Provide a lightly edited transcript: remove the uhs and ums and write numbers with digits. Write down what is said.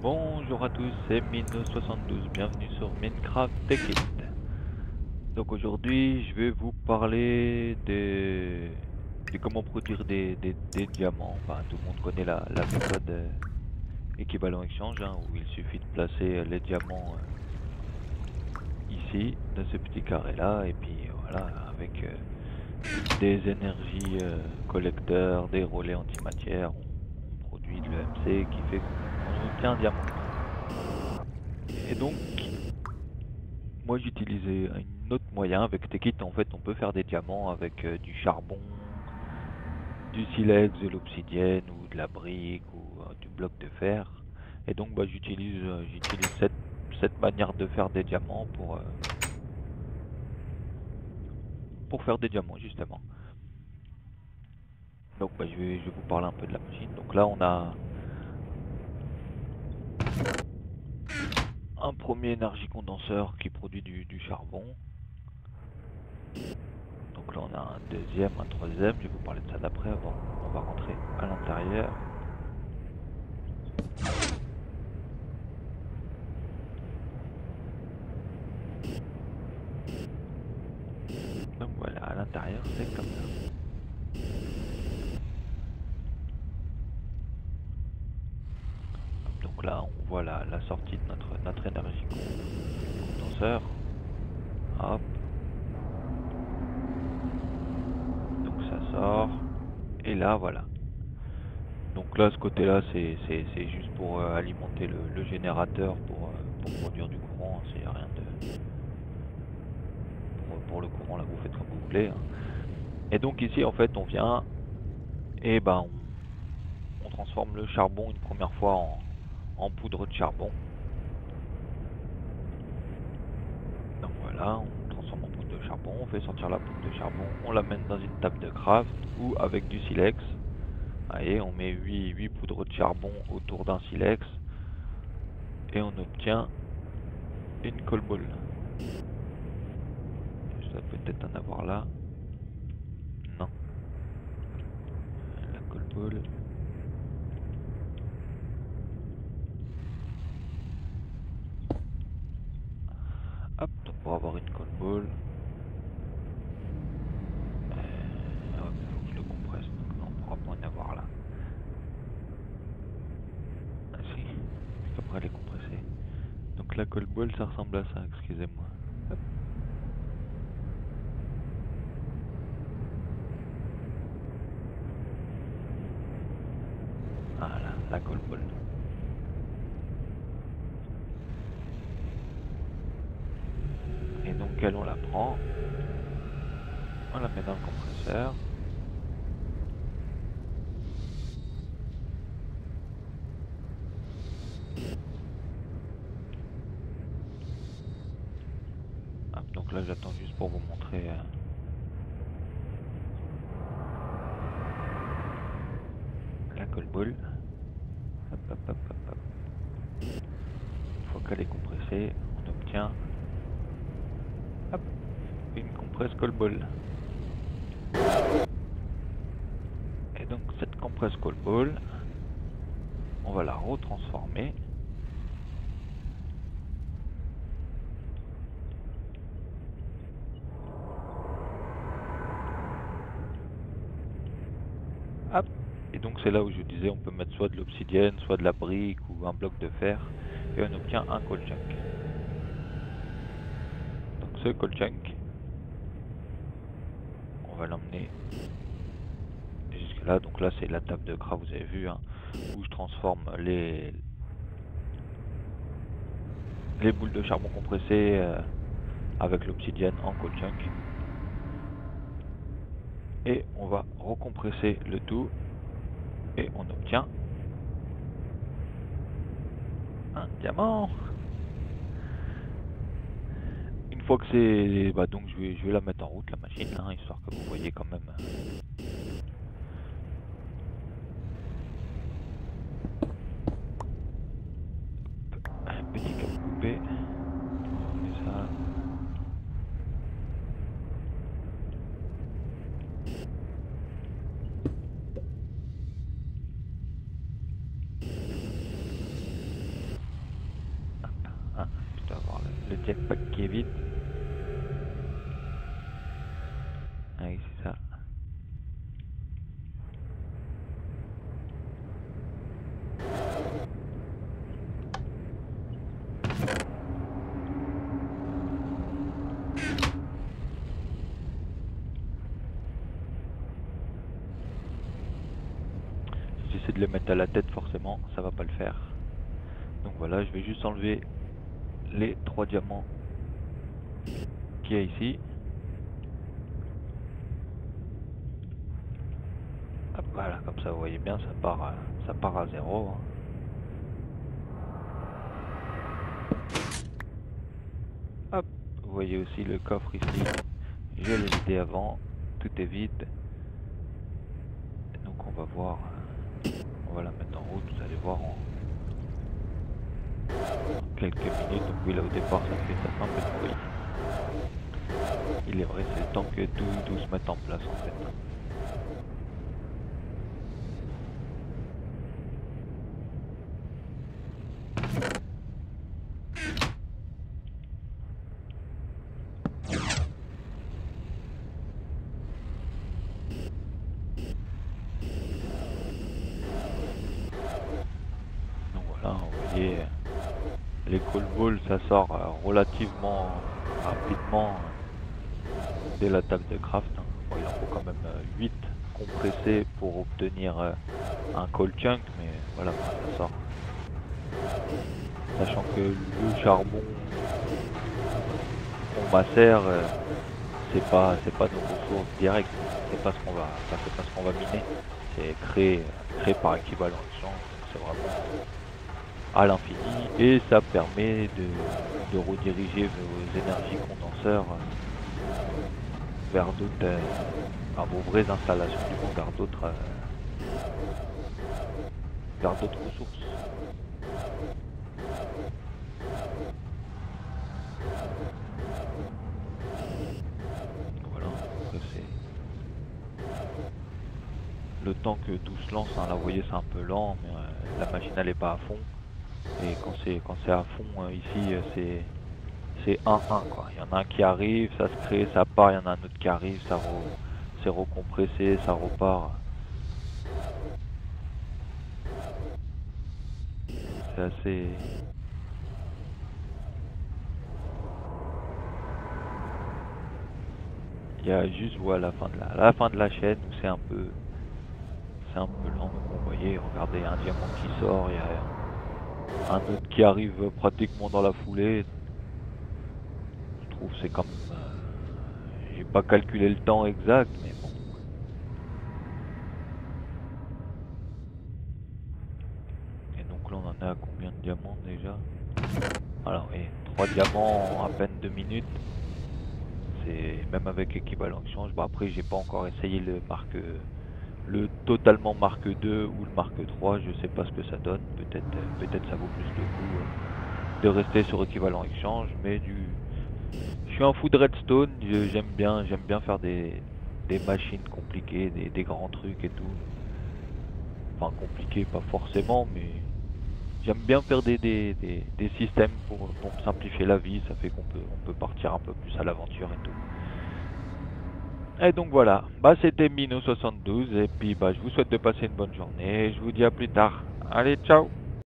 Bonjour à tous, c'est Mino72, bienvenue sur Minecraft Tech It. Donc aujourd'hui, je vais vous parler de comment produire des diamants. Enfin, tout le monde connaît la méthode équivalent exchange, hein, où il suffit de placer les diamants ici, dans ce petit carré-là, et puis voilà, avec des énergies collecteurs, des relais antimatière, on produit de l'EMC qui fait qu'on obtient un diamant. Et donc, moi j'utilisais un autre moyen avec Tekit. En fait, on peut faire des diamants avec du charbon, du silex, de l'obsidienne ou de la brique ou du bloc de fer. Et donc bah, j'utilise cette manière de faire des diamants pour faire des diamants justement. Donc bah, je vais vous parler un peu de la machine. Donc là on a un premier énergie condenseur qui produit du charbon. Donc là on a un deuxième, un troisième. Je vais vous parler de ça d'après. Avant, on va rentrer à l'intérieur. Donc voilà, à l'intérieur, c'est comme ça. Donc là, on voit la sortie de notre énergie condenseur. Hop, donc ça sort. Et là, voilà. Donc là, ce côté-là, c'est juste pour alimenter le générateur pour produire du courant, hein. C'est rien de... Pour le courant, là, vous faites comme vous voulez, hein. Et donc ici, en fait, on vient et ben on transforme le charbon une première fois en poudre de charbon. Donc voilà, on transforme en poudre de charbon, on fait sortir la poudre de charbon, on l'amène dans une table de craft ou avec du silex. Allez, on met 8 poudres de charbon autour d'un silex et on obtient une coal ball. Je dois peut-être en avoir là. Non, la coal ball. Hop, donc pour avoir une coal ball, ouais, mais il faut que je le compresse, donc non, on pourra pas en avoir là. Ah si, puisqu'après elle est compressée. Donc la coal ball, ça ressemble à ça, excusez-moi. Hop, voilà, la coal ball. Et donc elle, on la prend, on la met dans le compresseur. Hop, donc là j'attends juste pour vous montrer la coal ball. Hop, hop, hop, hop, hop. Une fois qu'elle est compressée, on obtient hop, une compresse coal ball. Et donc cette compresse coal ball, on va la retransformer. Hop. Et donc c'est là où je disais on peut mettre soit de l'obsidienne, soit de la brique ou un bloc de fer et on obtient un coal chunk. Donc ce coal chunk, on va l'emmener jusque là. Donc là c'est la table de craft, vous avez vu, hein, où je transforme les boules de charbon compressées avec l'obsidienne en coal chunk. Et on va recompresser le tout et on obtient un diamant. Une fois que c'est... Bah donc je vais la mettre en route la machine, hein, histoire que vous voyez quand même un petit câble coupé. On met ça. Le jetpack qui est vide. Ah oui, c'est ça. Si j'essaie de le mettre à la tête, forcément, ça va pas le faire. Donc voilà, je vais juste enlever les 3 diamants qu'il y a ici. Hop, voilà, comme ça vous voyez bien, ça part à 0. Hein. Hop, vous voyez aussi le coffre ici. Je l'ai vidé avant, tout est vide. Et donc on va voir, on va la mettre en route, vous allez voir en quelques minutes. Donc oui, là au départ ça fait un peu de bruit. Il est vrai, c'est le temps que tout se mette en place en fait. Donc voilà, vous voyez, les call balls ça sort relativement rapidement dès la table de craft. Hein. Bon, il en faut quand même 8 compressés pour obtenir un call chunk, mais voilà, ça sort. Sachant que le charbon qu'on macère, c'est pas nos ressources directes, c'est pas ce qu'on va miner, c'est créé par équivalent de champ, c'est vraiment à l'infini et ça permet de rediriger vos énergies condenseurs vers d'autres, vos vraies installations du coup, vers d'autres ressources. Voilà, après c'est le temps que tout se lance, hein, là vous voyez c'est un peu lent, mais la machine elle est pas à fond. Et quand c'est à fond ici c'est 1-1 quoi. Il y en a un qui arrive, ça se crée, ça part, il y en a un autre qui arrive, c'est recompressé, ça repart. C'est assez. Il y a juste voilà, la fin de la chaîne où c'est un peu lent. Donc vous voyez, regardez, un diamant qui sort, il y a un autre qui arrive pratiquement dans la foulée. Je trouve c'est comme j'ai pas calculé le temps exact, mais bon. Et donc là on en est à combien de diamants déjà? Alors oui, 3 diamants en à peine 2 minutes. C'est même avec équivalent de change. Bon après j'ai pas encore essayé le totalement marque 2 ou le marque 3, je sais pas ce que ça donne. Peut-être ça vaut plus le coup de rester sur équivalent exchange, mais je suis un fou de redstone, j'aime bien faire des machines compliquées, des grands trucs et tout. Enfin compliqués pas forcément, mais j'aime bien faire des systèmes pour me simplifier la vie, ça fait on peut partir un peu plus à l'aventure et tout. Et donc voilà, bah c'était Mino72 et puis bah je vous souhaite de passer une bonne journée, je vous dis à plus tard. Allez, ciao!